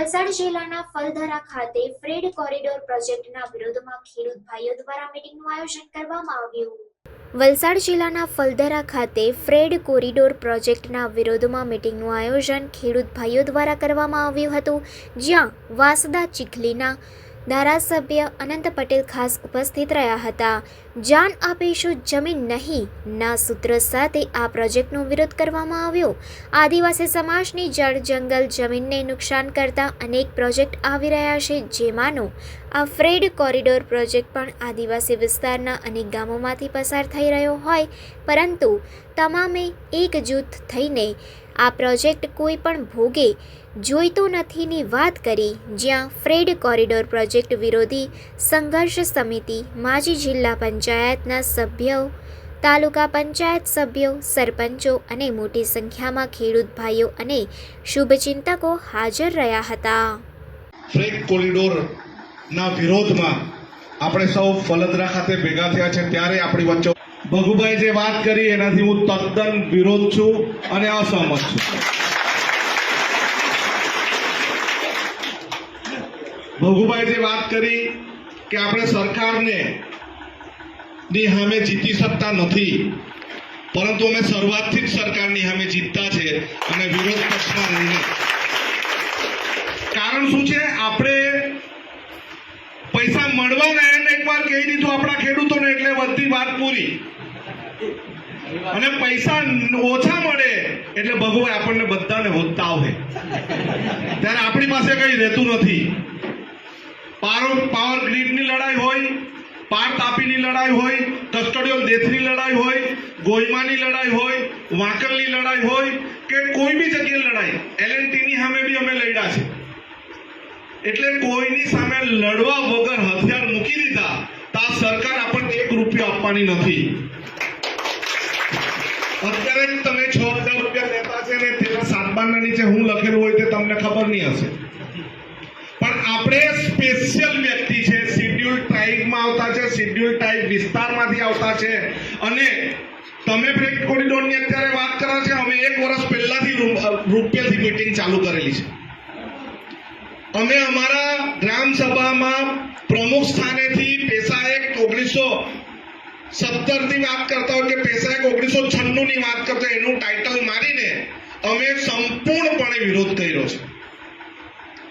વલસાડ જિલ્લાના ફલધરા ખાતે Fred corridor પ્રોજેક્ટના વિરોધમાં ખેડૂત ભાઈઓ દ્વારા મીટિંગનું આયોજન કરવામાં આવ્યું। વલસાડ જિલ્લાના ફલધરા ખાતે ફ્રેડ કોરિડોર પ્રોજેક્ટના વિરોધમાં મીટિંગનું આયોજન ખેડૂત ભાઈઓ દ્વારા કરવામાં આવ્યું હતું, જ્યાં વાસદા ચીખલીના ધારાસભ્ય અનંત પટેલ ખાસ ઉપસ્થિત રહ્યા હતા। જાન આપીશું જમીન નહીં ના સૂત્ર સાથે આ પ્રોજેક્ટનો વિરોધ કરવામાં આવ્યો। આદિવાસી સમાજની જળ જંગલ જમીનને નુકસાન કરતા અનેક પ્રોજેક્ટ આવી રહ્યા છે, જેમાંનો આ ફ્રેડ કોરિડોર પ્રોજેક્ટ પણ આદિવાસી વિસ્તારના અનેક ગામોમાંથી પસાર થઈ રહ્યો હોય, પરંતુ તમામે એકજૂથ થઈને આ પ્રોજેક્ટ કોઈ પણ ભોગે જોઈતો નથીની વાત કરી। જ્યાં ફ્રેડ કોરિડોર પ્રોજેક્ટ વિરોધી સંઘર્ષ સમિતિ, માજી જિલ્લા પંચાયતના સભ્યો, તાલુકા પંચાયત સભ્યો, સરપંચો અને મોટી સંખ્યામાં ખેડૂત ભાઈઓ અને શુભચિંતકો હાજર રહ્યા હતા। ફ્રેડ કોરિડોરના વિરોધમાં આપણે સૌ ફલદરા ખાતે ભેગા થયા છે, ત્યારે આપણી વચ્ચે ભગુભાઈ જે વાત કરી એનાથી હું તદ્દન વિરોધ છું અને અસહમત છું। ભગુભાઈ જે વાત કરી કે આપણે સરકારને ની સામે જીતી શકતા નથી, પરંતુ અમે શરૂઆતથી જ સરકારની સામે જીતતા છે અને વિરોધ પક્ષમાં રહીને। કારણ શું છે? આપણે પૈસા મળવાના એને એકવાર કહી દીધું આપણા ખેડૂતોને, એટલે બધી વાત પૂરી। અને પૈસા ઓછા મળે એટલે ભગવાન આપણને બધાને હોદતા આવે, ત્યારે આપણી પાસે કઈ રહેતું નથી। પાવર ગ્રીડની લડાઈ હોય, પાર તાપીની લડાઈ હોય, કસ્ટોડિયલ ડેથની લડાઈ હોય, ગોયમાની લડાઈ હોય, વાંકલની લડાઈ હોય કે કોઈ બી જગ્યાએ લડાઈ, એલએનટીની સામે બી અમે લડ્યા છે। એટલે કોઈની સામે લડવા વગર હથિયાર મૂકી દીધા તો આ સરકાર આપણને 1 રૂપિયો આપવાની નથી। અત્યારે તમે 6000 રૂપિયા લેતા છે ને તેના સાતબારના નીચે હું લખેલું હોય તે તમને ખબર નહીં હશે, પણ આપણે સ્પેશિયલ વ્યક્તિ છે, શેડ્યુલ ટ્રાઇબમાં આવતા છે, શેડ્યુલ ટ્રાઇબ વિસ્તારમાંથી આવતા છે। અને તમે ફ્રેડ કોરિડોરની અત્યારે વાત કરો છો, અમે 1 વર્ષ પહેલાથી રૂપિયાથી મીટિંગ ચાલુ કરેલી છે। અમે અમારા ગ્રામ સભામાં પ્રમુખ સ્થાનેથી પેશા એક્ટ 1970 ની વાત કરતા હોય કે પેશા એક્ટ 1996 ની વાત કરતા, એનું ટાઇટલ મારીને અમે સંપૂર્ણપણે વિરોધ કર્યો છે।